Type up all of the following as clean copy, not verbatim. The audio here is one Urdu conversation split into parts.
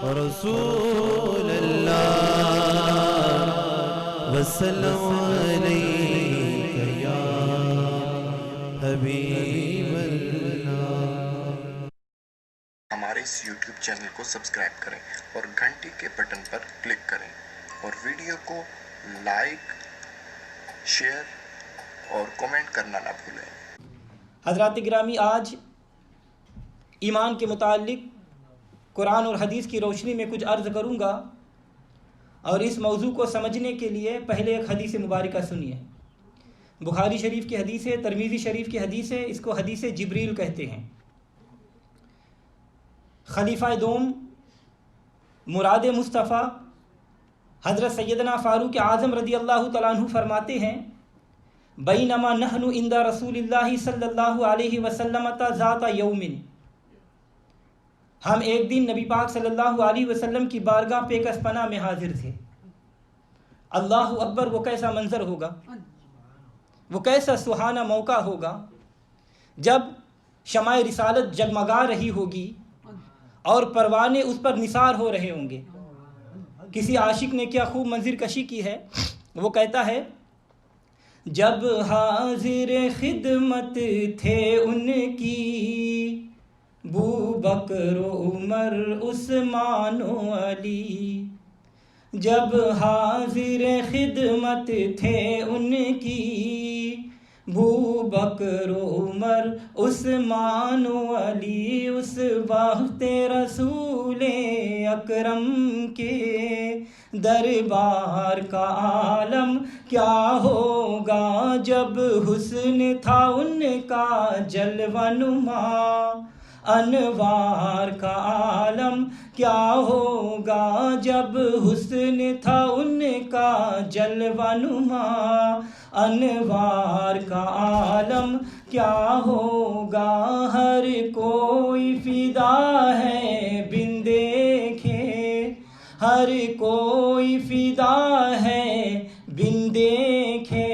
رسول اللہ وسلم علیک یا حبیب اللہ۔ ہمارے اس YouTube چینل کو سبسکرائب کریں اور گھنٹی کے بٹن پر کلک کریں اور ویڈیو کو لائک، شیئر اور کومنٹ کرنا نہ بھولیں۔ حضرات گرامی، آج ایمان کے متعلق قرآن اور حدیث کی روشنی میں کچھ عرض کروں گا، اور اس موضوع کو سمجھنے کے لیے پہلے ایک حدیث مبارکہ سنیے۔ بخاری شریف کی حدیث ہے، ترمذی شریف کی حدیث ہے، اس کو حدیث جبریل کہتے ہیں۔ خلیفہ دوم مراد مصطفیٰ حضرت سیدنا فاروق اعظم رضی اللہ تعالیٰ عنہ فرماتے ہیں، بینما نحن عند رسول اللہ صلی اللہ علیہ وسلم ذات یوم، ہم ایک دن نبی پاک صلی اللہ علیہ وسلم کی بارگاہ پہ کسپنا میں حاضر تھے۔ اللہ اکبر، وہ کیسا منظر ہوگا، وہ کیسا سہانا موقع ہوگا جب شمع رسالت جگمگا رہی ہوگی اور پروانے اس پر نثار ہو رہے ہوں گے۔ کسی عاشق نے کیا خوب منظر کشی کی ہے، وہ کہتا ہے، جب حاضر خدمت تھے ان کی بوبکر و عمر عثمان و علی، جب حاضر خدمت تھے ان کی بوبکر و عمر عثمان و علی، اس وقت رسول اکرم کے دربار کا عالم کیا ہوگا، جب حسن تھا ان کا جلوہ نما، انوار کا عالم کیا ہوگا، جب حسن تھا ان کا جلوہ نما، انوار کا عالم کیا ہوگا، ہر کوئی فدا ہے بن دیکھے، ہر کوئی فدا ہے بن دیکھے،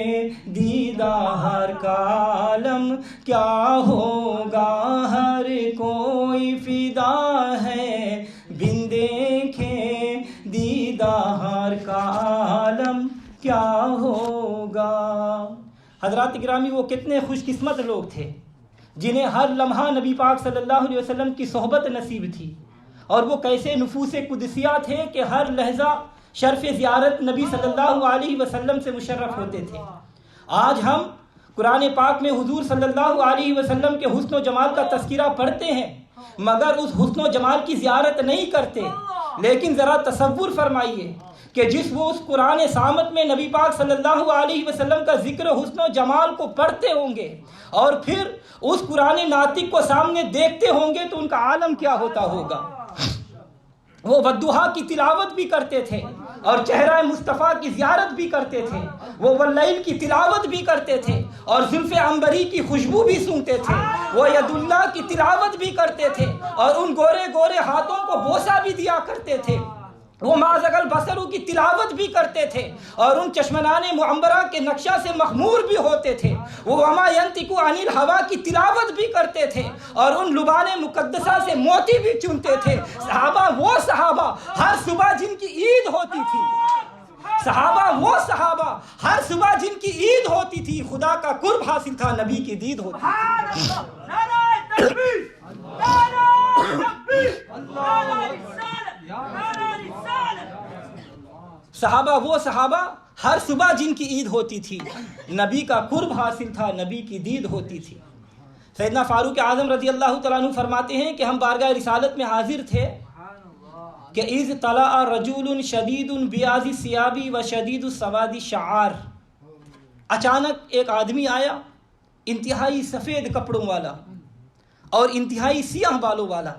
دیدار کا عالم کیا ہوگا، ہر کوئی فدا ہے بن دیکھے، دیدار کا عالم کیا ہوگا۔ حضرات گرامی، وہ کتنے خوش قسمت لوگ تھے جنہیں ہر لمحہ نبی پاک صلی اللہ علیہ وسلم کی صحبت نصیب تھی، اور وہ کیسے نفوس قدسیہ تھے کہ ہر لحظہ شرف زیارت نبی صلی اللہ علیہ وسلم سے مشرف ہوتے تھے۔ آج ہم قرآن پاک میں حضور صلی اللہ علیہ وسلم کے حسن و جمال کا تذکرہ پڑھتے ہیں، مگر اس حسن و جمال کی زیارت نہیں کرتے۔ لیکن ذرا تصور فرمائیے کہ وہ اس قرآن صامت میں نبی پاک صلی اللہ علیہ وسلم کا ذکر حسن و جمال کو پڑھتے ہوں گے، اور پھر اس قرآن ناطق کو سامنے دیکھتے ہوں گے، تو ان کا عالم کیا ہوتا ہوگا۔ وہ والضحیٰ کی تلاوت بھی کرتے تھے اور چہرہ مصطفیٰ کی زیارت بھی کرتے تھے، وہ واللیل کی تلاوت بھی کرتے تھے اور زلف عنبری کی خوشبو بھی سونگتے تھے، وہ ید اللہ کی تلاوت بھی کرتے تھے اور ان گورے گورے ہاتھوں کو بوسہ بھی دیا کرتے تھے، وہ ما زغ البصر کی تلاوت بھی کرتے تھے اور ان چشمنان معمبرہ کے نقشہ سے مخمور بھی ہوتے تھے، وہ وما ینطق عن الہویٰ کی تلاوت بھی کرتے تھے اور ان لبان مقدسہ سے موتی بھی چنتے تھے۔ صحابہ وہ صحابہ ہر صبح جن کی عید ہوتی تھی، صحابہ وہ صحابہ ہر صبح جن کی عید ہوتی تھی، خدا کا قرب حاصل تھا، نبی کی دید ہوتی تھی۔ صحابہ وہ صحابہ ہر صبح جن کی عید ہوتی تھی، نبی کا قرب حاصل تھا، نبی کی دید ہوتی تھی۔ سیدنا فاروق اعظم رضی اللہ تعالیٰ عنہ فرماتے ہیں کہ ہم بارگاہ رسالت میں حاضر تھے کہ اذ طلع رجل شدید بیاض الثیاب و شدید سواد الشعار، اچانک ایک آدمی آیا انتہائی سفید کپڑوں والا اور انتہائی سیاہ بالوں والا،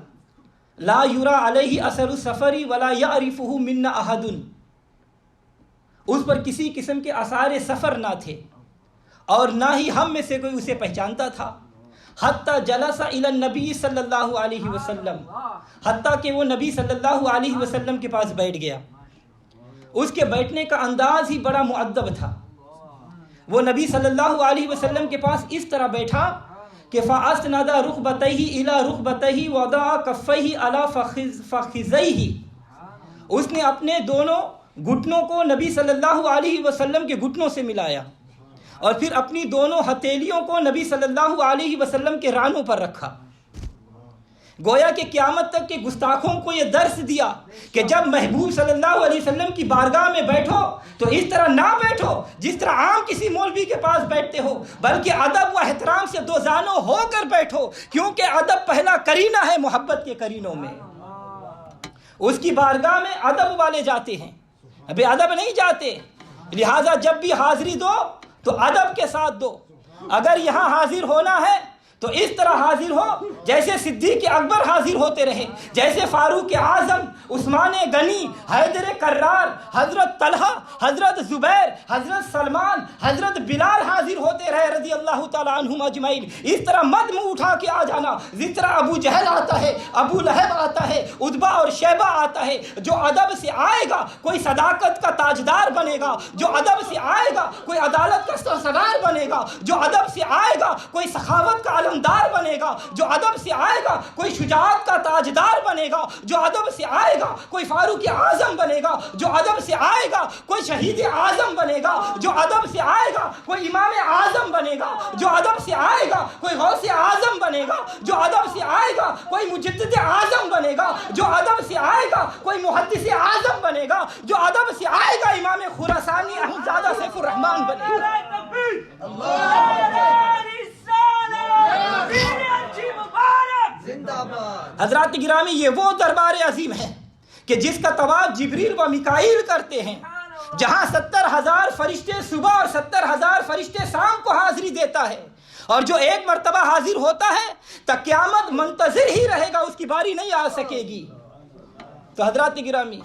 لا یرا علیہ اثر السفر ولا یعرفہ منا احد، اس پر کسی قسم کے آثار سفر نہ تھے اور نہ ہی ہم میں سے کوئی اسے پہچانتا تھا، حتیٰ جلس الی النبی صلی اللہ علیہ وسلم، حتیٰ کہ وہ نبی صلی اللہ علیہ وسلم کے پاس بیٹھ گیا۔ اس کے بیٹھنے کا انداز ہی بڑا مؤدب تھا، وہ نبی صلی اللہ علیہ وسلم کے پاس اس طرح بیٹھا کہ فَأَسْنَدَ رُكْبَتَيْهِ إِلَى رُكْبَتَيْهِ وَوَضَعَ كَفَّيْهِ عَلَى فَخِذَيْهِ، اس نے اپنے دونوں گھٹنوں کو نبی صلی اللہ علیہ وسلم کے گھٹنوں سے ملایا اور پھر اپنی دونوں ہتھیلیوں کو نبی صلی اللہ علیہ وسلم کے رانوں پر رکھا. گویا کہ قیامت تک کے گستاخوں کو یہ درس دیا کہ جب محبوب صلی اللہ علیہ وسلم کی بارگاہ میں بیٹھو تو اس طرح نہ بیٹھو جس طرح عام کسی مولوی کے پاس بیٹھتے ہو، بلکہ ادب و احترام سے دو زانوں ہو کر بیٹھو، کیونکہ ادب پہلا کرینہ ہے محبت کے کرینوں میں. اس کی بارگاہ میں ادب والے جاتے ہیں، بے ادب نہیں جاتے. لہٰذا جب بھی حاضری دو تو ادب کے ساتھ دو. اگر یہاں حاضر ہونا ہے تو اس طرح حاضر ہو جیسے صدیق اکبر حاضر ہوتے رہے، جیسے فاروق اعظم، عثمان غنی، حیدر کرار، حضرت طلحہ، حضرت زبیر، حضرت سلمان، حضرت بلال حاضر ہوتے رہے رضی اللہ تعالیٰ عنہم اجمعین. اس طرح مد منہ اٹھا کے آ جانا. جس طرح ابو جہل آتا ہے، ابو لہب آتا ہے، عتبہ اور شیبہ آتا ہے. جو ادب سے آئے گا کوئی صداقت کا تاجدار بنے گا، جو ادب سے آئے گا کوئی عدالت کا سرسدار بنے گا، جو ادب سے آئے گا کوئی سخاوت کا علمدار بنے گا، جو ادب سے آئے گا کوئی شجاعت کا تاجدار بنے گا، جو ادب سے آئے گا کوئی فاروق اعظم بنے گا، جو ادب سے آئے گا کوئی شہید اعظم بنے گا، جو ادب سے آئے گا کوئی امام اعظم بنے گا، جو ادب سے آئے گا کوئی غوث اعظم بنے گا، جو ادب سے آئے گا کوئی مجدد اعظم بنے گا، جو ادب سے آئے گا کوئی محدث اعظم بنے گا، جو ادب سے آئے گا امام خراسانی احمدزادہ سیف الرحمن بنے گا. حضرات گرامی، یہ وہ دربار عظیم ہے کہ جس کا طواف جبریل و میکائیل کرتے ہیں، جہاں 70,000 فرشتے صبح اور 70,000 فرشتے شام کو حاضری دیتا ہے، اور جو ایک مرتبہ حاضر ہوتا ہے تو قیامت منتظر ہی رہے گا، اس کی باری نہیں آ سکے گی. تو حضرات گرامی،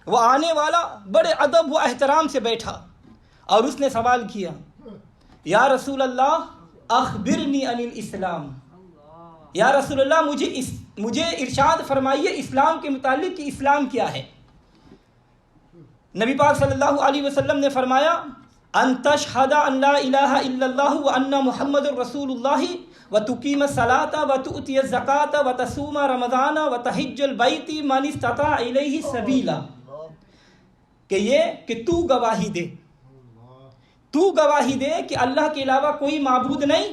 وہ آنے والا بڑے ادب و احترام سے بیٹھا اور اس نے سوال کیا، یا رسول اللہ اخبرنی عن الاسلام، یا رسول اللہ مجھے ارشاد فرمائیے اسلام کے متعلق کہ اسلام کیا ہے. نبی پاک صلی اللہ علیہ وسلم نے فرمایا، ان تشہد ان لا الہ الا اللہ وان محمد رسول اللہ وتقیم الصلاۃ وتؤتی الزکاۃ وتصوم رمضان وتحج البیت من استطاع الیہ سبیلا، کہ تو گواہی دے کہ اللہ کے علاوہ کوئی معبود نہیں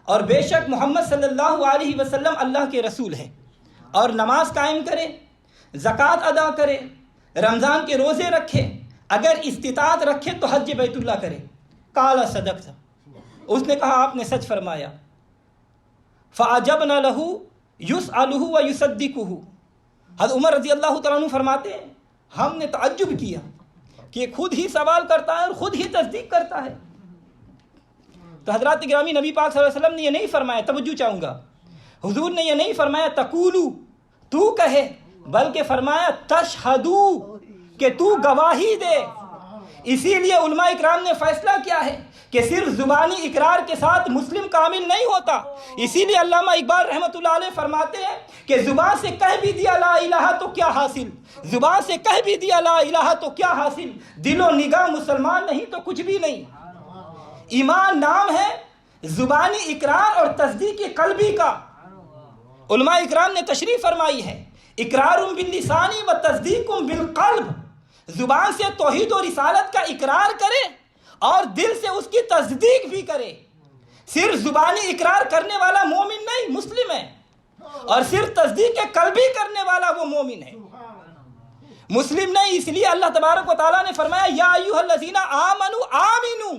اور بے شک محمد صلی اللہ علیہ وسلم اللہ کے رسول ہیں، اور نماز قائم کرے، زکوٰۃ ادا کرے، رمضان کے روزے رکھے، اگر استطاعت رکھے تو حج بیت اللہ کرے. قال صدقت، اس نے کہا آپ نے سچ فرمایا. فعجبنا له يسأله ويصدقه، حضرت عمر رضی اللہ تعالیٰ عنہ فرماتے ہیں ہم نے تعجب کیا کہ خود ہی سوال کرتا ہے اور خود ہی تصدیق کرتا ہے. تو حضرات گرامی، نبی پاک صلی اللہ علیہ وسلم نے یہ نہیں فرمایا، توجہ چاہوں گا، حضور نے یہ نہیں فرمایا تقولو تو کہے، بلکہ فرمایا تشہدو کہ تو گواہی دے. اسی لیے علماء اکرام نے فیصلہ کیا ہے کہ صرف زبانی اقرار کے ساتھ مسلم کامل نہیں ہوتا. اسی لیے علامہ اقبال رحمۃ اللہ علیہ فرماتے ہیں کہ زبان سے کہہ بھی دیا لا الہ تو کیا حاصل، زبان سے کہہ بھی دیا لا الہ تو کیا حاصل، دل و نگاہ مسلمان نہیں تو کچھ بھی نہیں. ایمان نام ہے زبانی اقرار اور تصدیق قلبی کا. علماء اکرام نے تشریح فرمائی ہے، اقرار باللسان و تصدیق بالقلب، زبان سے توحید و رسالت کا اقرار کرے اور دل سے اس کی تصدیق بھی کرے. صرف زبانی اقرار کرنے والا مومن نہیں، مسلم ہے، اور صرف تصدیق قلبی کرنے والا وہ مومن ہے، مسلم نہیں. اس لیے اللہ تبارک و تعالیٰ نے فرمایا یا ایھا الذین آمنوا آمنوا،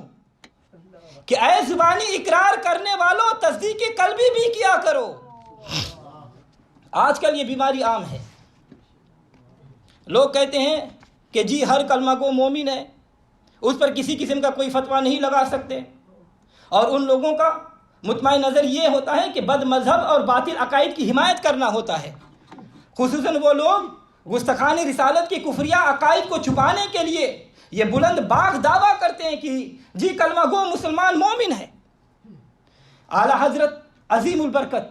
کہ اے زبانی اقرار کرنے والوں تصدیق قلبی بھی کیا کرو. آج کل یہ بیماری عام ہے. لوگ کہتے ہیں کہ جی ہر کلمہ کو مومن ہے، اس پر کسی قسم کا کوئی فتویٰ نہیں لگا سکتے، اور ان لوگوں کا مطمع نظر یہ ہوتا ہے کہ بد مذہب اور باطل عقائد کی حمایت کرنا ہوتا ہے. خصوصاً وہ لوگ گستاخان رسالت کی کفریہ عقائد کو چھپانے کے لیے یہ بلند باغ دعویٰ کرتے ہیں کہ جی کلمہ گو مسلمان مومن ہے. اعلیٰ حضرت عظیم البرکت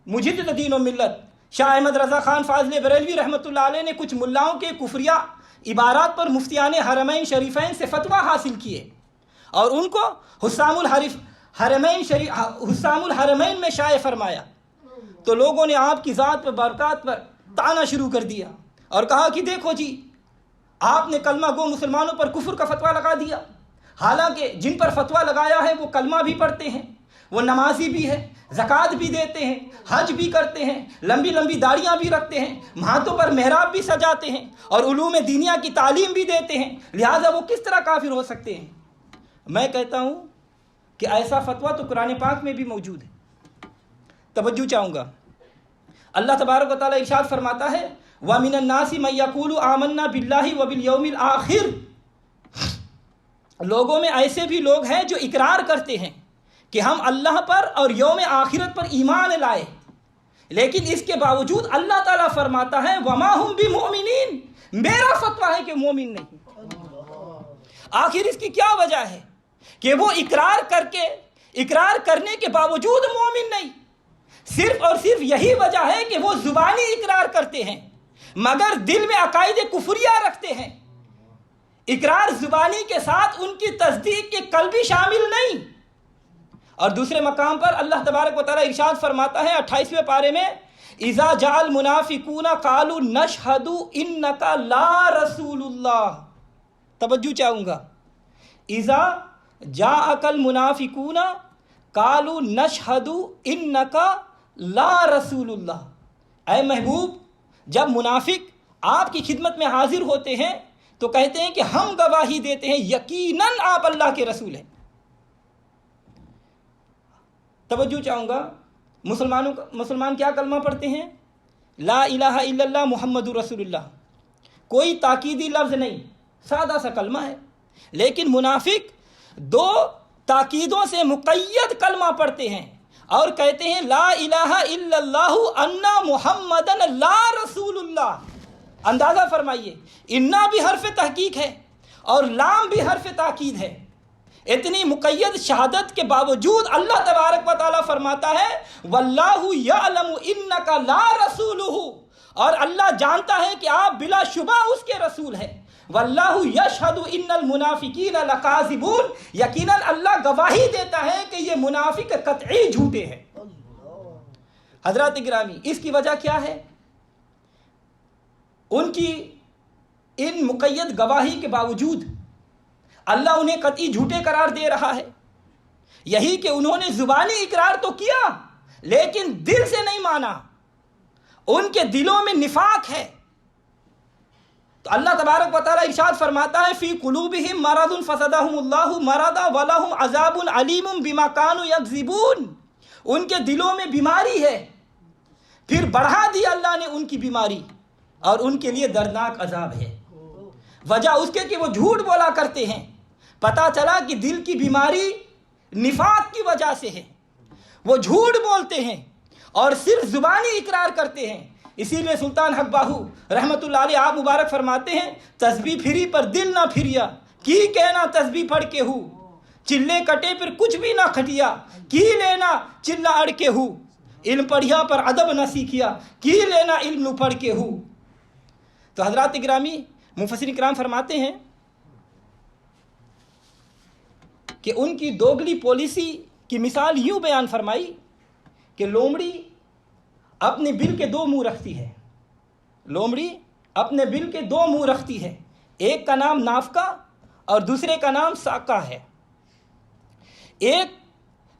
مجدد دین و ملت شاہ احمد رضا خان فاضل بریلوی رحمۃ اللہ علیہ نے کچھ ملاؤں کے کفریہ عبارات پر مفتیان حرمین شریفین سے فتویٰ حاصل کیے اور ان کو حسام الحرمین میں شائع فرمایا. تو لوگوں نے آپ کی ذات پر برکات پر طعنہ شروع کر دیا اور کہا کہ دیکھو جی آپ نے کلمہ گو مسلمانوں پر کفر کا فتویٰ لگا دیا، حالانکہ جن پر فتویٰ لگایا ہے وہ کلمہ بھی پڑھتے ہیں، وہ نمازی بھی ہے، زکوٰۃ بھی دیتے ہیں، حج بھی کرتے ہیں، لمبی لمبی داڑیاں بھی رکھتے ہیں، ہاتھوں پر محراب بھی سجاتے ہیں اور علوم دینیہ کی تعلیم بھی دیتے ہیں، لہٰذا وہ کس طرح کافر ہو سکتے ہیں؟ میں کہتا ہوں کہ ایسا فتویٰ تو قرآن پاک میں بھی موجود ہے۔ توجہ چاہوں گا، اللہ تبارک و تعالیٰ ارشاد فرماتا ہے وَمِنَ النَّاسِ مَن يَقُولُ آمَنَّا بِاللَّهِ وَبِالْيَوْمِ الْآخِرِ، لوگوں میں ایسے بھی لوگ ہیں جو اقرار کرتے ہیں کہ ہم اللہ پر اور یوم آخرت پر ایمان لائے، لیکن اس کے باوجود اللہ تعالیٰ فرماتا ہے وَمَا هُمْ بِمُؤْمِنِينَ، میرا فتویٰ ہے کہ مومن نہیں۔ آخر اس کی کیا وجہ ہے کہ وہ اقرار کرنے کے باوجود مومن نہیں؟ صرف اور صرف یہی وجہ ہے کہ وہ زبانی اقرار کرتے ہیں مگر دل میں عقائد کفریہ رکھتے ہیں۔ اقرار زبانی کے ساتھ ان کی تصدیق کے قلبی شامل نہیں۔ اور دوسرے مقام پر اللہ تبارک و تعالیٰ ارشاد فرماتا ہے 28ویں پارے میں اذا جاء المنافقون قالوا نشهد انك لا رسول اللہ۔ توجہ چاہوں گا، اذا جاءك المنافقون قالوا نشهد انك لا رسول اللہ، اے محبوب جب منافق آپ کی خدمت میں حاضر ہوتے ہیں تو کہتے ہیں کہ ہم گواہی دیتے ہیں یقیناً آپ اللہ کے رسول ہیں۔ توجہ چاہوں گا، مسلمان کیا کلمہ پڑھتے ہیں؟ لا الہ الا اللہ محمد رسول اللہ، کوئی تاکیدی لفظ نہیں، سادہ سا کلمہ ہے، لیکن منافق دو تاکیدوں سے مقید کلمہ پڑھتے ہیں اور کہتے ہیں لا الہ الا اللہ انا محمدن لا رسول اللہ۔ اندازہ فرمائیے، انا بھی حرف تحقیق ہے اور لام بھی حرف تاکید ہے، اتنی مقید شہادت کے باوجود اللہ تبارک و تعالیٰ فرماتا ہے واللہ یعلم انک لا رسولہ، اور اللہ جانتا ہے کہ آپ بلا شبہ اس کے رسول ہیں۔ واللہ یشہد ان المنافقین لکاذبون، یقیناً اللہ گواہی دیتا ہے کہ یہ منافق قطعی جھوٹے ہیں۔ حضرات گرامی، اس کی وجہ کیا ہے؟ ان کی ان مقید گواہی کے باوجود اللہ انہیں قطعی جھوٹے قرار دے رہا ہے، یہی کہ انہوں نے زبانی اقرار تو کیا لیکن دل سے نہیں مانا، ان کے دلوں میں نفاق ہے۔ تو اللہ تبارک و تعالیٰ ارشاد فرماتا ہے فی قلوبہم مرض فزادہم اللہ مرضا ولہم عذاب علیم بما کانوا یکذبون، ان کے دلوں میں بیماری ہے، پھر بڑھا دی اللہ نے ان کی بیماری اور ان کے لیے دردناک عذاب ہے۔ وجہ اس کے کہ وہ جھوٹ بولا کرتے ہیں، پتہ چلا کہ دل کی بیماری نفاق کی وجہ سے ہے، وہ جھوٹ بولتے ہیں اور صرف زبانی اقرار کرتے ہیں۔ اسی لیے سلطان حق باہو رحمت اللہ علیہ آپ مبارک فرماتے ہیں تسبیح پھری پر دل نہ پھریا، کی کہنا تسبیح پڑھ کے ہو، چلے کٹے پر کچھ بھی نہ کھٹیا، کی لینا چلا اڑ کے ہو، علم پڑھیا پر ادب نہ سیکھیا، کی لینا علم نہ پڑھ کے ہو۔ تو حضرات گرامی، مفسرین کرام فرماتے ہیں کہ ان کی دوگلی پالیسی کی مثال یوں بیان فرمائی کہ لومڑی اپنے بل کے دو منہ رکھتی ہے، لومڑی اپنے بل کے دو منہ رکھتی ہے، ایک کا نام نافکا اور دوسرے کا نام ساکا ہے۔ ایک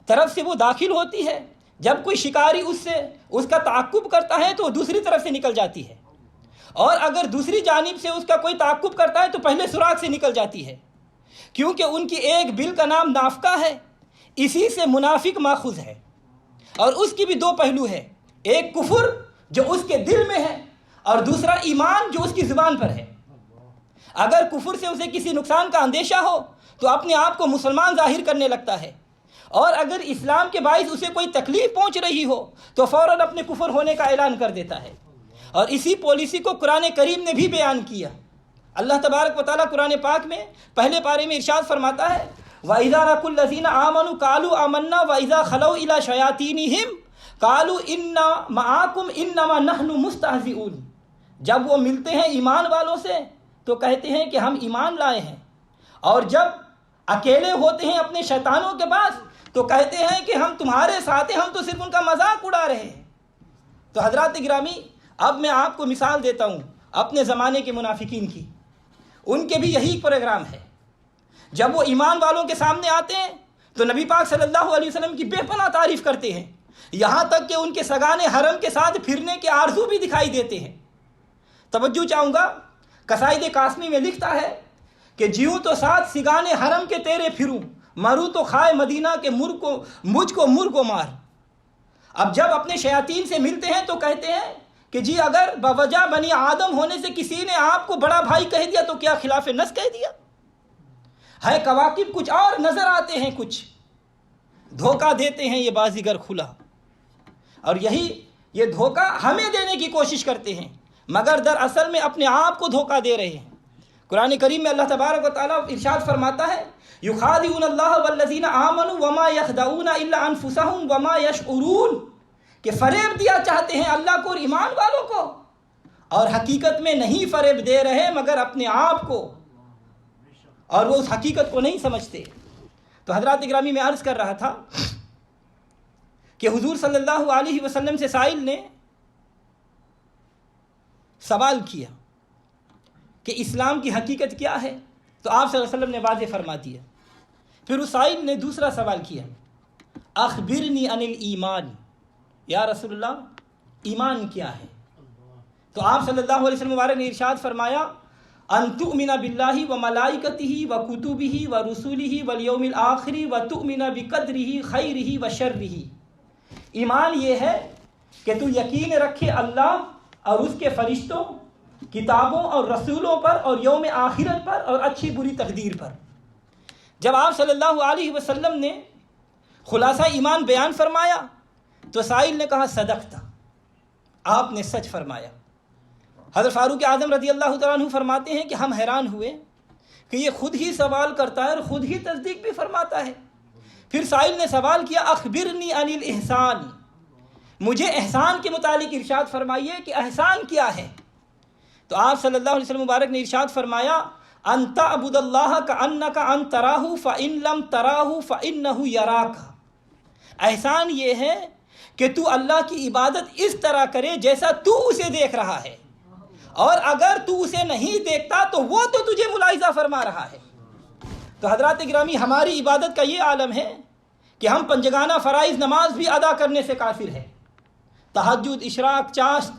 طرف سے وہ داخل ہوتی ہے، جب کوئی شکاری اس کا تعقب کرتا ہے تو وہ دوسری طرف سے نکل جاتی ہے، اور اگر دوسری جانب سے اس کا کوئی تعقب کرتا ہے تو پہلے سوراخ سے نکل جاتی ہے، کیونکہ ان کی ایک بل کا نام نافکا ہے، اسی سے منافق ماخوذ ہے، اور اس کی بھی دو پہلو ہے، ایک کفر جو اس کے دل میں ہے اور دوسرا ایمان جو اس کی زبان پر ہے۔ اگر کفر سے اسے کسی نقصان کا اندیشہ ہو تو اپنے آپ کو مسلمان ظاہر کرنے لگتا ہے، اور اگر اسلام کے باعث اسے کوئی تکلیف پہنچ رہی ہو تو فوراً اپنے کفر ہونے کا اعلان کر دیتا ہے۔ اور اسی پالیسی کو قرآن کریم نے بھی بیان کیا۔ اللہ تبارک و تعالیٰ قرآن پاک میں پہلے پارے میں ارشاد فرماتا ہے وَإِذَا لَقُوا الَّذِينَ آمَنُوا قَالُوا آمَنَّا وَإِذَا خَلَوْا إِلَىٰ شَيَاطِينِهِمْ قَالُوا إِنَّا مَعَكُمْ إِنَّمَا نَحْنُ مُسْتَهْزِئُونَ، جب وہ ملتے ہیں ایمان والوں سے تو کہتے ہیں کہ ہم ایمان لائے ہیں، اور جب اکیلے ہوتے ہیں اپنے شیطانوں کے پاس تو کہتے ہیں کہ ہم تمہارے ساتھ ہیں، ہم تو صرف ان کا مذاق اڑا رہے ہیں۔ تو حضرات گرامی، اب میں آپ کو مثال دیتا ہوں اپنے زمانے کے منافقین کی۔ ان کے بھی یہی پروگرام ہے۔ جب وہ ایمان والوں کے سامنے آتے ہیں تو نبی پاک صلی اللہ علیہ وسلم کی بے پناہ تعریف کرتے ہیں، یہاں تک کہ ان کے سگانے حرم کے ساتھ پھرنے کے آرزو بھی دکھائی دیتے ہیں۔ توجہ چاہوں گا، قصائد قاسمی میں لکھتا ہے کہ جیوں تو ساتھ سگانے حرم کے تیرے پھروں، مروں تو خائے مدینہ کے مجھ کو مرغ مار۔ اب جب اپنے شیاطین سے ملتے ہیں تو کہتے ہیں کہ جی اگر بوجہ بنی آدم ہونے سے کسی نے آپ کو بڑا بھائی کہہ دیا تو کیا خلاف نص کہہ دیا؟ ہے کواکب کچھ اور نظر آتے ہیں کچھ، دھوکہ دیتے ہیں یہ بازیگر کھلا، اور یہ دھوکہ ہمیں دینے کی کوشش کرتے ہیں، مگر دراصل میں اپنے آپ کو دھوکہ دے رہے ہیں۔ قرآن کریم میں اللہ تبارک و تعالیٰ ارشاد فرماتا ہے یخادعون اللہ والذین آمنوا وما یخدعون الا انفسهم وما یشعرون، کہ فریب دیا چاہتے ہیں اللہ کو اور ایمان والوں کو، اور حقیقت میں نہیں فریب دے رہے مگر اپنے آپ کو، اور وہ اس حقیقت کو نہیں سمجھتے۔ تو حضرات گرامی میں عرض کر رہا تھا کہ حضور صلی اللہ علیہ وسلم سے سائل نے سوال کیا کہ اسلام کی حقیقت کیا ہے، تو آپ صلی اللہ علیہ وسلم نے واضح فرما دیا۔ پھر اس سائل نے دوسرا سوال کیا، اخبرنی عن الایمان، یا رسول اللہ ایمان کیا ہے؟ تو آپ صلی اللہ علیہ وسلم مبارک نے ارشاد فرمایا ان تؤمن باللہ وملائکتہ وکتبہ ورسلہ والیوم الآخر وتؤمن بقدرہ خیرہ وشرہ۔ ایمان یہ ہے کہ تو یقین رکھے اللہ اور اس کے فرشتوں، کتابوں اور رسولوں پر اور یوم آخرت پر اور اچھی بری تقدیر پر۔ جب آپ صلی اللہ علیہ وسلم نے خلاصہ ایمان بیان فرمایا تو سائل نے کہا صدقتا، آپ نے سچ فرمایا۔ حضرت فاروق اعظم رضی اللہ تعالیٰ عنہ فرماتے ہیں کہ ہم حیران ہوئے کہ یہ خود ہی سوال کرتا ہے اور خود ہی تصدیق بھی فرماتا ہے۔ پھر سائل نے سوال کیا اخبرنی عن الاحسان، مجھے احسان کے متعلق ارشاد فرمائیے کہ احسان کیا ہے؟ تو آپ صلی اللہ علیہ وسلم مبارک نے ارشاد فرمایا ان تعبد اللہ کأنک ان تراہ فإن لم تراہ فإنہ یراک۔ احسان یہ ہے کہ تو اللہ کی عبادت اس طرح کرے جیسا تو اسے دیکھ رہا ہے، اور اگر تو اسے نہیں دیکھتا تو وہ تو تجھے ملاحظہ فرما رہا ہے۔ تو حضرات گرامی ہماری عبادت کا یہ عالم ہے کہ ہم پنجگانہ فرائض نماز بھی ادا کرنے سے قاصر ہے۔ تہجد، اشراق، چاشت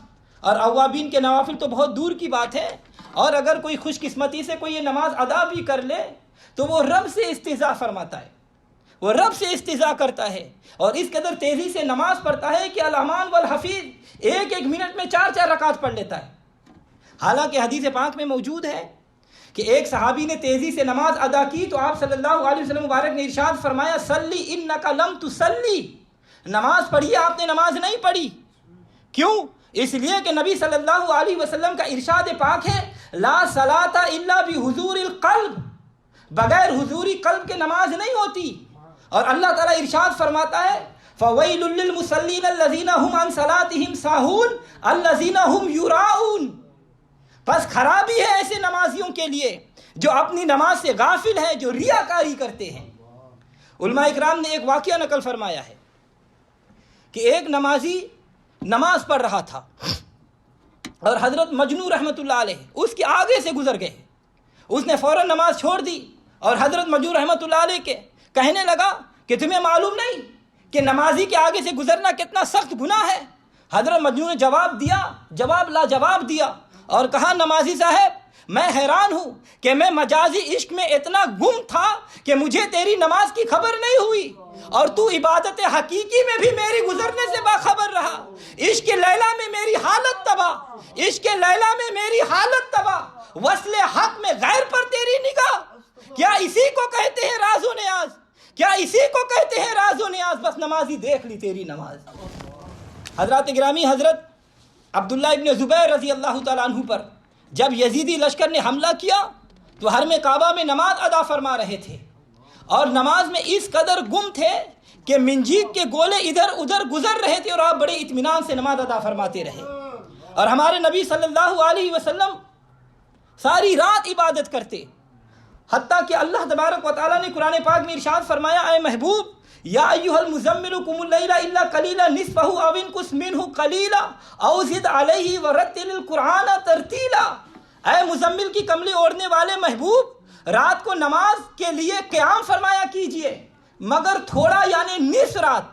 اور اوابین کے نوافل تو بہت دور کی بات ہے، اور اگر کوئی خوش قسمتی سے کوئی یہ نماز ادا بھی کر لے تو وہ رب سے استہزاء فرماتا ہے، وہ رب سے استہزاء کرتا ہے، اور اس قدر تیزی سے نماز پڑھتا ہے کہ الامان والحفیظ ایک منٹ میں 4 رکعت پڑھ لیتا ہے۔ حالانکہ حدیث پاک میں موجود ہے کہ ایک صحابی نے تیزی سے نماز ادا کی تو آپ صلی اللہ علیہ وسلم مبارک نے ارشاد فرمایا صلی انک لم تصلی، نماز پڑھی آپ نے نماز نہیں پڑھی۔ کیوں؟ اس لیے کہ نبی صلی اللہ علیہ وسلم کا ارشاد پاک ہے لا صلاۃ الا بحضور القلب، بغیر حضوری قلب کے نماز نہیں ہوتی۔ اور اللہ تعالیٰ ارشاد فرماتا ہے فویل للمصلین الذین هم عن صلاتهم ساہون الذین هم یراؤون، بس خرابی ہے ایسے نمازیوں کے لیے جو اپنی نماز سے غافل ہیں، جو ریاکاری کرتے ہیں۔ علماء اکرام نے ایک واقعہ نقل فرمایا ہے کہ ایک نمازی نماز پڑھ رہا تھا اور حضرت مجنو رحمۃ اللہ علیہ اس کے آگے سے گزر گئے۔ اس نے فوراً نماز چھوڑ دی اور حضرت مجنو رحمۃ اللہ علیہ کے کہنے لگا کہ تمہیں معلوم نہیں کہ نمازی کے آگے سے گزرنا کتنا سخت گناہ ہے؟ حضرت مجنو نے جواب لاجواب دیا اور کہا نمازی صاحب میں حیران ہوں کہ میں مجازی عشق میں اتنا گم تھا کہ مجھے تیری نماز کی خبر نہیں ہوئی، اور تو عبادت حقیقی میں بھی میری گزرنے سے باخبر رہا۔ عشق لیلا میں میری حالت تباہ، عشق لیلا میں میری حالت تباہ، وصل حق میں غیر پر تیری نگاہ، کیا اسی کو کہتے ہیں راز و نیاز؟ کیا اسی کو کہتے ہیں راز و نیاز؟ بس نمازی دیکھ لی تیری نماز۔ حضرات گرامی، حضرت عبداللہ ابن زبیر رضی اللہ تعالیٰ عنہ پر جب یزیدی لشکر نے حملہ کیا تو حرم کعبہ میں نماز ادا فرما رہے تھے، اور نماز میں اس قدر گم تھے کہ منجیق کے گولے ادھر ادھر گزر رہے تھے، اور آپ بڑے اطمینان سے نماز ادا فرماتے رہے۔ اور ہمارے نبی صلی اللہ علیہ وسلم ساری رات عبادت کرتے، حتیٰ کہ اللہ تبارک و تعالیٰ نے قرآن پاک میں ارشاد فرمایا اے محبوب یا ایھا المزمل قم اللیل الا قلیلا نصفہ او انقص منہ قلیلا او زد علیہ ورتل القرآن ترتیلا، اے مزمل کی کملی اوڑھنے والے محبوب، رات کو نماز کے لیے قیام فرمایا کیجئے، مگر تھوڑا یعنی نصف رات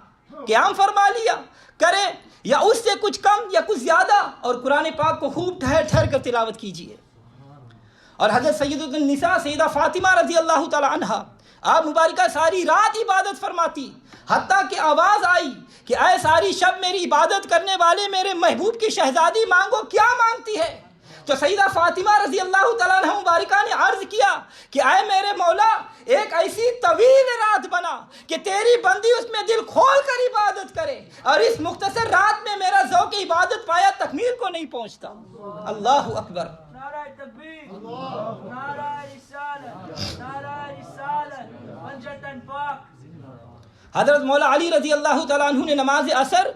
قیام فرما لیا کرے، یا اس سے کچھ کم یا کچھ زیادہ، اور قرآن پاک کو خوب ٹھہر ٹھہر کر تلاوت کیجئے۔ اور حضرت سیدۃ النساء سیدہ فاطمہ رضی اللہ تعالی عنہا، آپ مبارکہ ساری رات عبادت فرماتی، حتیٰ کہ آواز آئی کہ اے ساری شب میری عبادت کرنے والے میرے محبوب کی شہزادی مانگو، کیا مانگتی ہے؟ تو سیدہ فاطمہ رضی اللہ تعالیٰ عنہ مبارکہ نے عرض کیا کہ اے میرے مولا، ایک ایسی طویل رات بنا کہ تیری بندی اس میں دل کھول کر عبادت کرے، اور اس مختصر رات میں میرا ذوق عبادت پایا تکمیل کو نہیں پہنچتا۔ اللہ اکبر۔ نعرہ تکبیر، نعرہ رسالت، نعرہ رسالت، پنجتن پاک۔ حضرت مولا علی رضی اللہ تعالیٰ عنہ نے نماز عصر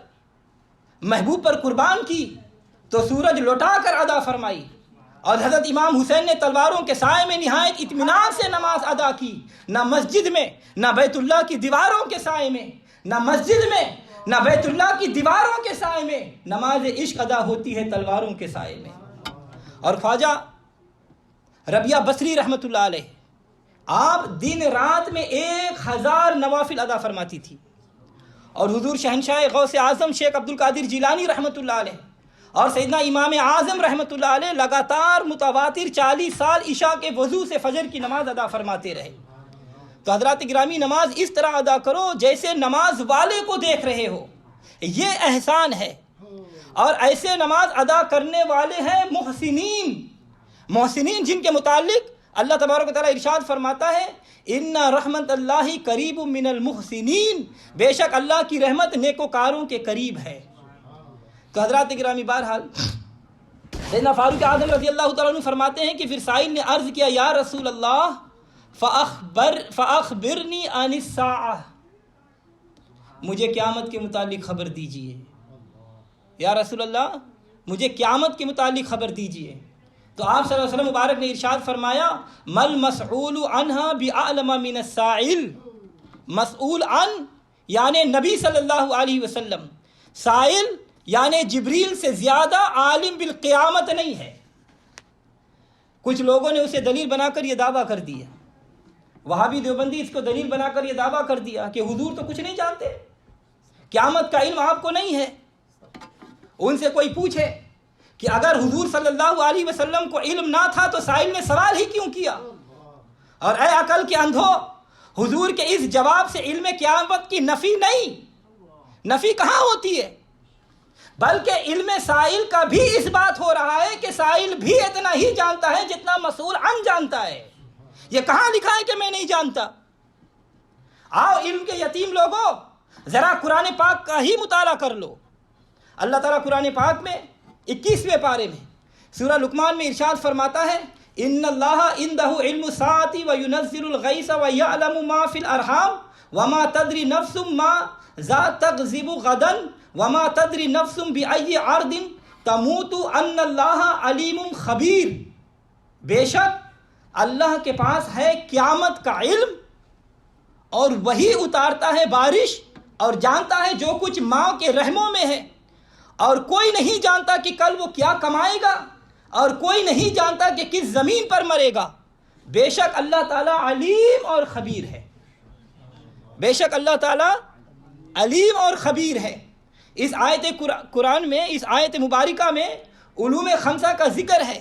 محبوب پر قربان کی تو سورج لوٹا کر ادا فرمائی، اور حضرت امام حسین نے تلواروں کے سائے میں نہایت اطمینان سے نماز ادا کی، نہ مسجد میں نہ بیت اللہ کی دیواروں کے سائے میں، نہ مسجد میں نہ بیت اللہ کی دیواروں کے سائے میں نماز عشق ادا ہوتی ہے تلواروں کے سائے میں۔ اور خواجہ ربیہ بصری رحمۃ اللہ علیہ، آپ دن رات میں 1000 نوافل ادا فرماتی تھی، اور حضور شہنشاہ غوث اعظم شیخ عبد القادر جیلانی رحمۃ اللہ علیہ اور سیدنا امام اعظم رحمۃ اللہ علیہ لگاتار متواتر 40 سال عشاء کے وضو سے فجر کی نماز ادا فرماتے رہے۔ تو حضرات گرامی، نماز اس طرح ادا کرو جیسے نماز والے کو دیکھ رہے ہو، یہ احسان ہے، اور ایسے نماز ادا کرنے والے ہیں محسنین، محسنین جن کے متعلق اللہ تبارک و تعالیٰ ارشاد فرماتا ہے ان رحمت اللہ قریب من المحسنین، بے شک اللہ کی رحمت نیکوکاروں کے قریب ہے۔ تو حضرات گرامی، بہرحال سیدنا فاروق اعظم رضی اللہ تعالیٰ عنہ فرماتے ہیں کہ پھر سائل نے عرض کیا یا رسول اللہ فاخبرنی عن الساعہ، مجھے قیامت کے متعلق خبر دیجئے، یا رسول اللہ مجھے قیامت کے متعلق خبر دیجئے۔ تو آپ صلی اللہ علیہ وسلم مبارک نے ارشاد فرمایا مل مسعول عنہا بعلم من السائل، مسعول عن یعنی نبی صلی اللہ علیہ وسلم، سائل یعنی جبریل سے زیادہ عالم بالقیامت نہیں ہے۔ کچھ لوگوں نے اسے دلیل بنا کر یہ دعویٰ کر دیا، وہابی دیوبندی اس کو دلیل بنا کر یہ دعویٰ کر دیا کہ حضور تو کچھ نہیں جانتے، قیامت کا علم آپ کو نہیں ہے۔ ان سے کوئی پوچھے کہ اگر حضور صلی اللہ علیہ وسلم کو علم نہ تھا تو سائل نے سوال ہی کیوں کیا؟ اور اے عقل کے اندھو، حضور کے اس جواب سے علم قیامت کی نفی نہیں، نفی کہاں ہوتی ہے، بلکہ علم سائل کا بھی اس بات ہو رہا ہے کہ سائل بھی اتنا ہی جانتا ہے جتنا مسئول عن جانتا ہے۔ یہ کہاں لکھا ہے کہ میں نہیں جانتا؟ آؤ علم کے یتیم لوگوں، ذرا قرآن پاک کا ہی مطالعہ کر لو۔ اللہ تعالیٰ قرآن پاک میں 21ویں پارے میں سورہ لقمان میں ارشاد فرماتا ہے ان اللہ عنده علم الساعۃ وینزل الغیث ویعلم ما فی الارحام وما تدری نفس ماذا تکسب غدا وما تدری نفس بأی ارض تموت ان اللہ علیم خبیر، بے شک اللہ کے پاس ہے قیامت کا علم، اور وہی اتارتا ہے بارش، اور جانتا ہے جو کچھ ماں کے رحموں میں ہے، اور کوئی نہیں جانتا کہ کل وہ کیا کمائے گا، اور کوئی نہیں جانتا کہ کس زمین پر مرے گا۔ بے شک اللہ تعالیٰ علیم اور خبیر ہے، بے شک اللہ تعالیٰ علیم اور خبیر ہے۔ اس آیت قرآن میں، اس آیت مبارکہ میں علوم خمسہ کا ذکر ہے،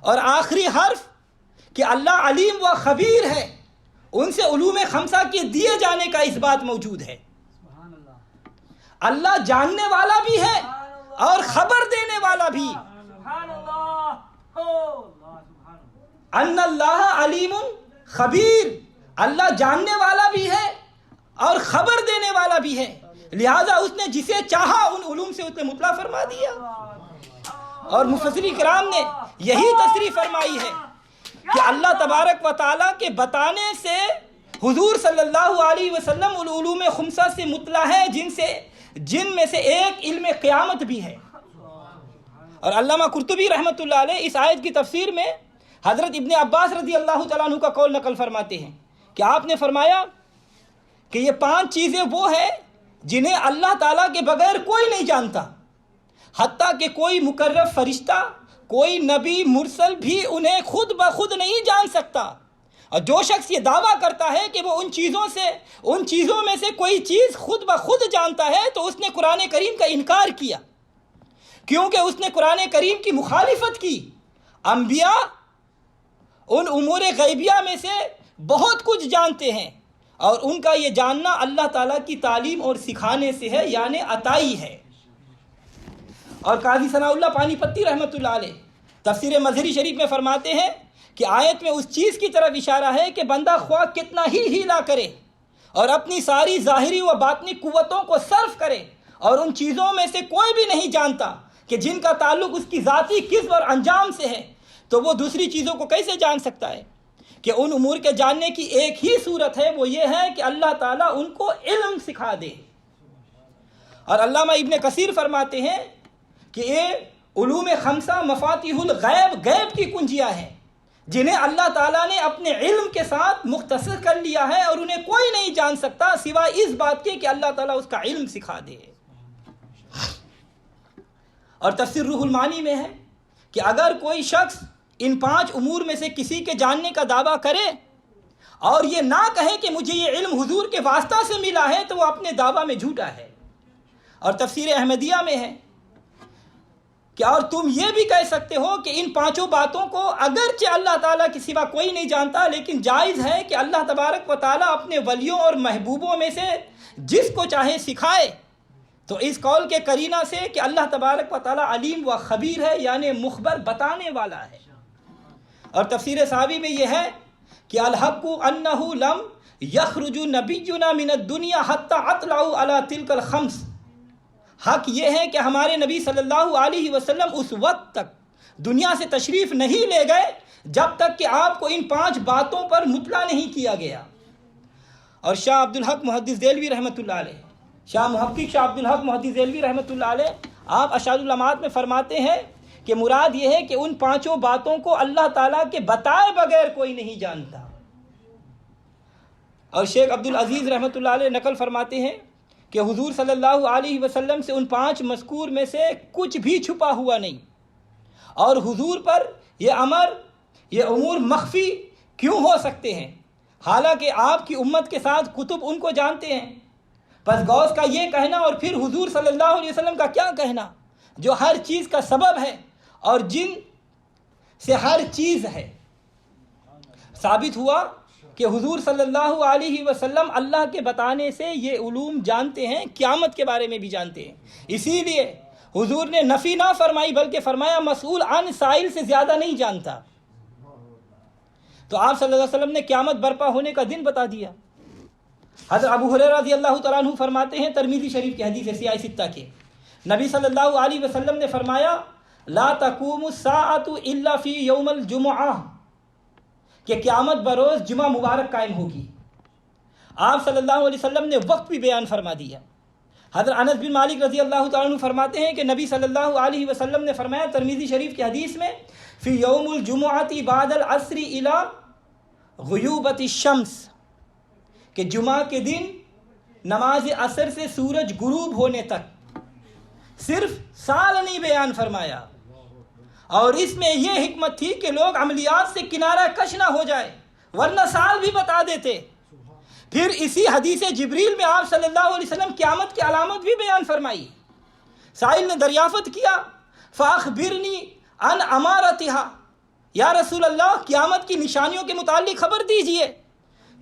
اور آخری حرف کہ اللہ علیم و خبیر ہے، ان سے علوم خمسہ کے دیے جانے کا اس بات موجود ہے۔ اللہ جاننے والا بھی ہے اور خبر دینے والا بھی۔ ان اللہ علیم خبیر، اللہ جاننے والا بھی ہے اور خبر دینے والا بھی ہے، لہذا اس نے جسے چاہا ان علوم سے اس نے مطلع فرما دیا۔ اور مفسرین کرام نے یہی تصریح فرمائی ہے کہ اللہ تبارک و تعالیٰ کے بتانے سے حضور صلی اللہ علیہ وسلم علوم خمسہ سے مطلع ہے، جن میں سے ایک علم قیامت بھی ہے۔ اور علامہ قرطبی رحمۃ اللہ علیہ اس آیت کی تفسیر میں حضرت ابن عباس رضی اللہ تعالیٰ عنہ کا قول نقل فرماتے ہیں کہ آپ نے فرمایا کہ یہ 5 چیزیں وہ ہیں جنہیں اللہ تعالیٰ کے بغیر کوئی نہیں جانتا۔ حتیٰ کہ کوئی مقرب فرشتہ، کوئی نبی مرسل بھی انہیں خود بخود نہیں جان سکتا۔ اور جو شخص یہ دعویٰ کرتا ہے کہ وہ ان چیزوں میں سے کوئی چیز خود بخود جانتا ہے تو اس نے قرآن کریم کا انکار کیا، کیونکہ اس نے قرآن کریم کی مخالفت کی۔ انبیاء ان امور غیبیہ میں سے بہت کچھ جانتے ہیں، اور ان کا یہ جاننا اللہ تعالیٰ کی تعلیم اور سکھانے سے ہے، یعنی عطائی ہے۔ اور قاضی ثناء اللہ پانی پتی رحمۃ اللہ علیہ تفسیر مظہری شریف میں فرماتے ہیں کہ آیت میں اس چیز کی طرف اشارہ ہے کہ بندہ خواہ کتنا ہی ہیلا کرے اور اپنی ساری ظاہری و باطنی قوتوں کو صرف کرے، اور ان چیزوں میں سے کوئی بھی نہیں جانتا کہ جن کا تعلق اس کی ذاتی کسب اور انجام سے ہے، تو وہ دوسری چیزوں کو کیسے جان سکتا ہے؟ کہ ان امور کے جاننے کی ایک ہی صورت ہے، وہ یہ ہے کہ اللہ تعالیٰ ان کو علم سکھا دے۔ اور علامہ ابن کثیر فرماتے ہیں کہ یہ علوم خمسہ مفاتیح الغیب، غیب کی کنجیاں ہیں جنہیں اللہ تعالیٰ نے اپنے علم کے ساتھ مختصر کر لیا ہے، اور انہیں کوئی نہیں جان سکتا سوائے اس بات کے کہ اللہ تعالیٰ اس کا علم سکھا دے۔ اور تفسیر روح المعانی میں ہے کہ اگر کوئی شخص ان 5 امور میں سے کسی کے جاننے کا دعویٰ کرے اور یہ نہ کہے کہ مجھے یہ علم حضور کے واسطہ سے ملا ہے تو وہ اپنے دعویٰ میں جھوٹا ہے۔ اور تفسیر احمدیہ میں ہے کہ اور تم یہ بھی کہہ سکتے ہو کہ ان 5 باتوں کو اگرچہ اللہ تعالیٰ کے سوا کوئی نہیں جانتا، لیکن جائز ہے کہ اللہ تبارک و تعالیٰ اپنے ولیوں اور محبوبوں میں سے جس کو چاہے سکھائے۔ تو اس قول کے قرینہ سے کہ اللہ تبارک و تعالیٰ علیم و خبیر ہے، یعنی مخبر بتانے والا ہے۔ اور تفسیر صحابی میں یہ ہے کہ الحق انہ لم یخرج نبینا من الدنیا حتی اطلعوا علی تلک الخمس، حق یہ ہے کہ ہمارے نبی صلی اللہ علیہ وسلم اس وقت تک دنیا سے تشریف نہیں لے گئے جب تک کہ آپ کو ان 5 باتوں پر مطلع نہیں کیا گیا۔ اور شاہ عبدالحق محدث دہلوی رحمۃ اللہ علیہ، شاہ عبدالحق محدث دہلوی رحمۃ اللہ علیہ، آپ ارشاد العلمات میں فرماتے ہیں کہ مراد یہ ہے کہ ان 5 باتوں کو اللہ تعالیٰ کے بتائے بغیر کوئی نہیں جانتا۔ اور شیخ عبدالعزیز رحمۃ اللہ علیہ نقل فرماتے ہیں کہ حضور صلی اللہ علیہ وسلم سے ان 5 مذکور میں سے کچھ بھی چھپا ہوا نہیں، اور حضور پر یہ امور مخفی کیوں ہو سکتے ہیں، حالانکہ آپ کی امت کے ساتھ کتب ان کو جانتے ہیں۔ پس غوث کا یہ کہنا اور پھر حضور صلی اللہ علیہ وسلم کا کیا کہنا، جو ہر چیز کا سبب ہے اور جن سے ہر چیز ہے، ثابت ہوا کہ حضور صلی اللہ علیہ وسلم اللہ کے بتانے سے یہ علوم جانتے ہیں، قیامت کے بارے میں بھی جانتے ہیں۔ اسی لیے حضور نے نفی نہ فرمائی بلکہ فرمایا مسئول عن سائل سے زیادہ نہیں جانتا۔ تو آپ صلی اللہ علیہ وسلم نے قیامت برپا ہونے کا دن بتا دیا۔ حضرت ابو ہریرہ رضی اللہ تعالیٰ عنہ فرماتے ہیں، ترمذی شریف کی حدیث ہے سیاہ ستہ کے، نبی صلی اللہ علیہ وسلم نے فرمایا لا تقوم الساعۃ الا فی یوم الجمعہ، کہ قیامت بروز جمعہ مبارک قائم ہوگی۔ آپ صلی اللہ علیہ وسلم نے وقت بھی بیان فرما دیا۔ حضرت انس بن مالک رضی اللہ تعالیٰ عنہ فرماتے ہیں کہ نبی صلی اللہ علیہ وسلم نے فرمایا ترمذی شریف کی حدیث میں فی یوم الجمعۃ بعد العصر الی غیوبۃ الشمس، کہ جمعہ کے دن نماز عصر سے سورج غروب ہونے تک، صرف سال نہیں بیان فرمایا۔ اور اس میں یہ حکمت تھی کہ لوگ عملیات سے کنارہ کش نہ ہو جائے، ورنہ سال بھی بتا دیتے۔ پھر اسی حدیث جبریل میں آپ صلی اللہ علیہ وسلم قیامت کی علامت بھی بیان فرمائی۔ سائل نے دریافت کیا فاخبرنی عن امارتها، یا رسول اللہ قیامت کی نشانیوں کے متعلق خبر دیجئے۔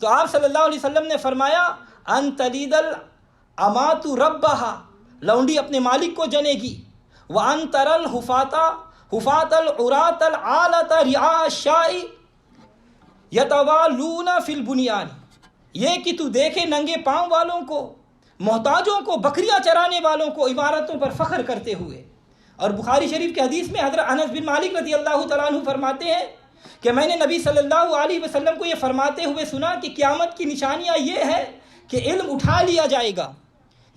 تو آپ صلی اللہ علیہ وسلم نے فرمایا ان تلید الامات ربها، لونڈی اپنے مالک کو جنے گی، وان ترى الحفاة العراة العالة رعاء الشاء یتوالون فی البنیان، یہ کہ تو دیکھے ننگے پاؤں والوں کو، محتاجوں کو، بکریاں چرانے والوں کو عمارتوں پر فخر کرتے ہوئے۔ اور بخاری شریف کے حدیث میں حضرت انس بن مالک رضی اللہ تعالیٰ عنہ فرماتے ہیں کہ میں نے نبی صلی اللہ علیہ وسلم کو یہ فرماتے ہوئے سنا کہ قیامت کی نشانیاں یہ ہے کہ علم اٹھا لیا جائے گا،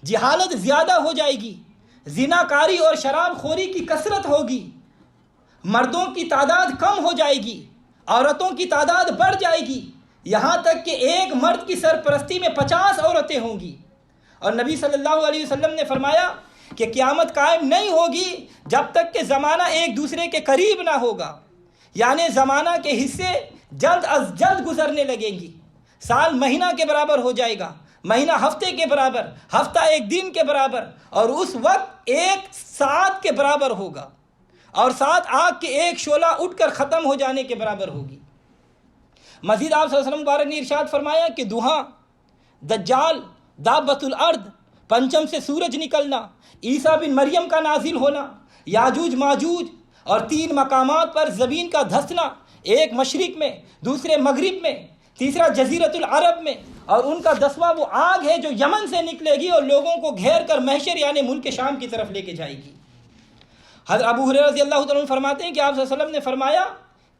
جہالت زیادہ ہو جائے گی، زنا کاری اور شراب خوری کی کثرت ہوگی، مردوں کی تعداد کم ہو جائے گی، عورتوں کی تعداد بڑھ جائے گی، یہاں تک کہ ایک مرد کی سرپرستی میں 50 عورتیں ہوں گی۔ اور نبی صلی اللہ علیہ وسلم نے فرمایا کہ قیامت قائم نہیں ہوگی جب تک کہ زمانہ ایک دوسرے کے قریب نہ ہوگا، یعنی زمانہ کے حصے جلد از جلد گزرنے لگیں گی۔ سال مہینہ کے برابر ہو جائے گا، مہینہ ہفتے کے برابر، ہفتہ ایک دن کے برابر، اور اس وقت ایک ساعت کے برابر ہوگا، اور ساتھ آگ کے ایک شعلہ اٹھ کر ختم ہو جانے کے برابر ہوگی۔ مزید آپ صلی اللہ علیہ وسلم مبارک نے ارشاد فرمایا کہ دہاں، دجال، دابۃ الارض، پنچم سے سورج نکلنا، عیسیٰ بن مریم کا نازل ہونا، یاجوج ماجوج، اور 3 مقامات پر زمین کا دھسنا، ایک مشرق میں، دوسرے مغرب میں، تیسرا جزیرۃ العرب میں، اور ان کا 10واں وہ آگ ہے جو یمن سے نکلے گی اور لوگوں کو گھیر کر محشر یعنی ملک شام کی طرف لے کے جائے گی۔ حضرت ابو ہریرہ رضی اللہ تعالیٰ عنہ فرماتے ہیں کہ آپ صلی اللہ علیہ وسلم نے فرمایا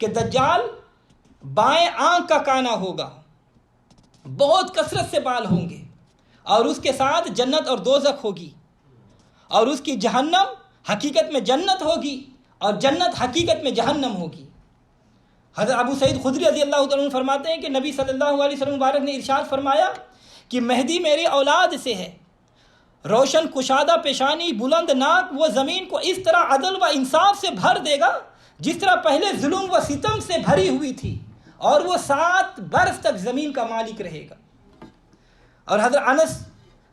کہ دجال بائیں آنکھ کا کانا ہوگا، بہت کثرت سے بال ہوں گے، اور اس کے ساتھ جنت اور دوزخ ہوگی، اور اس کی جہنم حقیقت میں جنت ہوگی اور جنت حقیقت میں جہنم ہوگی۔ حضرت ابو سعید خدری رضی اللہ تعالیٰ عنہ فرماتے ہیں کہ نبی صلی اللہ علیہ وسلم مبارک نے ارشاد فرمایا کہ مہدی میری اولاد سے ہے، روشن کشادہ پیشانی، بلند ناک، وہ زمین کو اس طرح عدل و انصاف سے بھر دے گا جس طرح پہلے ظلم و ستم سے بھری ہوئی تھی، اور وہ 7 برس تک زمین کا مالک رہے گا۔ اور حضرت انس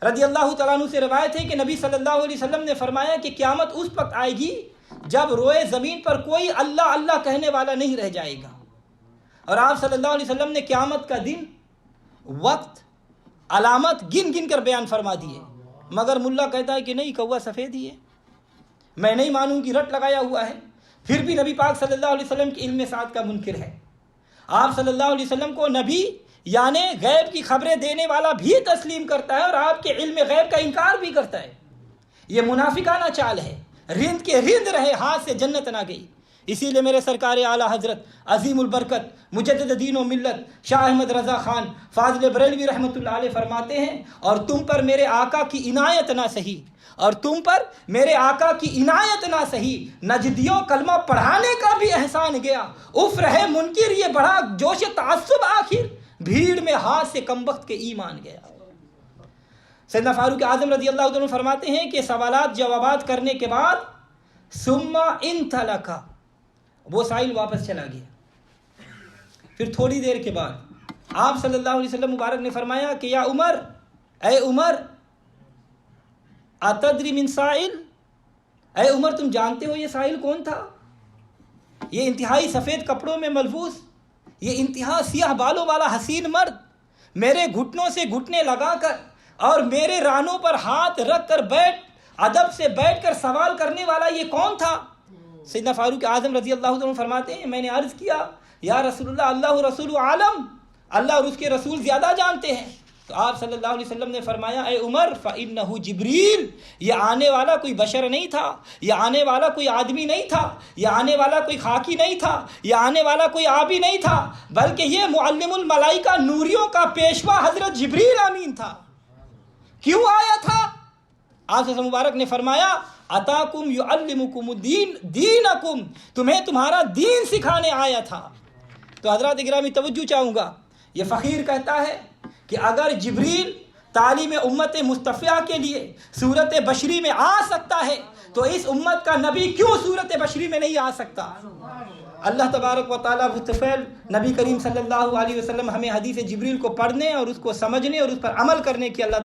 رضی اللہ تعالیٰ عنہ سے روایت ہے کہ نبی صلی اللہ علیہ وسلم نے فرمایا کہ قیامت اس وقت آئے گی جب روئے زمین پر کوئی اللہ اللہ کہنے والا نہیں رہ جائے گا۔ اور آپ صلی اللہ علیہ وسلم نے قیامت کا دن، وقت، علامت گن گن کر بیان فرما دیے، مگر ملا کہتا ہے کہ نہیں، کوا سفید ہی ہے، میں نہیں مانوں کہ رٹ لگایا ہوا ہے، پھر بھی نبی پاک صلی اللہ علیہ وسلم کے علم ساتھ کا منکر ہے۔ آپ صلی اللہ علیہ وسلم کو نبی یعنی غیب کی خبریں دینے والا بھی تسلیم کرتا ہے، اور آپ کے علم غیب کا انکار بھی کرتا ہے۔ یہ منافقانہ چال ہے، رند کے رند رہے، ہاتھ سے جنت نہ گئی۔ اسی لیے میرے سرکار اعلیٰ حضرت عظیم البرکت مجدد دین و ملت شاہ احمد رضا خان فاضل بریلوی رحمۃ اللہ علیہ فرماتے ہیں، اور تم پر میرے آقا کی عنایت نہ سہی، اور تم پر میرے آقا کی عنایت نہ سہی، نجدیوں کلمہ پڑھانے کا بھی احسان گیا، اف رہے منکر یہ بڑھا جوش تعصب، آخر بھیڑ میں ہاتھ سے کم وقت کے ایمان گیا۔ سیدنا فاروق اعظم رضی اللہ عنہ فرماتے ہیں کہ سوالات جوابات کرنے کے بعد ثم انطلق، وہ سائل واپس چلا گیا۔ پھر تھوڑی دیر کے بعد آپ صلی اللہ علیہ وسلم مبارک نے فرمایا کہ یا عمر، اے عمر، اتدری من سائل، اے عمر تم جانتے ہو یہ سائل کون تھا؟ یہ انتہائی سفید کپڑوں میں ملبوس، یہ انتہا سیاہ بالوں والا حسین مرد، میرے گھٹنوں سے گھٹنے لگا کر اور میرے رانوں پر ہاتھ رکھ کر ادب سے بیٹھ کر سوال کرنے والا یہ کون تھا؟ سیدنا فاروق اعظم رضی اللہ عنہ فرماتے ہیں میں نے عرض کیا یا رسول اللہ، اللہ رسول عالم، اللہ اور اس کے رسول زیادہ جانتے ہیں۔ تو آپ صلی اللہ علیہ وسلم نے فرمایا اے عمر فإنہ جبریل، یہ آنے والا کوئی بشر نہیں تھا، یہ آنے والا کوئی آدمی نہیں تھا، یہ آنے والا کوئی خاکی نہیں تھا، یہ آنے والا کوئی آبی نہیں تھا، بلکہ یہ معلم الملائکہ نوریوں کا پیشوا حضرت جبریل امین تھا۔ کیوں آیا تھا؟ آپ سے مبارک نے فرمایا اتاکم یعلمکم الدین دینکم، تمہیں تمہارا دین سکھانے آیا تھا۔ تو حضرات گرامی توجہ چاہوں گا، یہ فقیر کہتا ہے کہ اگر جبریل تعلیم امت مصطفیٰ کے لیے صورت بشری میں آ سکتا ہے تو اس امت کا نبی کیوں صورت بشری میں نہیں آ سکتا؟ اللہ تبارک و تعالیٰ بالطفیل نبی کریم صلی اللہ علیہ وسلم ہمیں حدیث جبریل کو پڑھنے اور اس کو سمجھنے اور اس پر عمل کرنے کی اللہ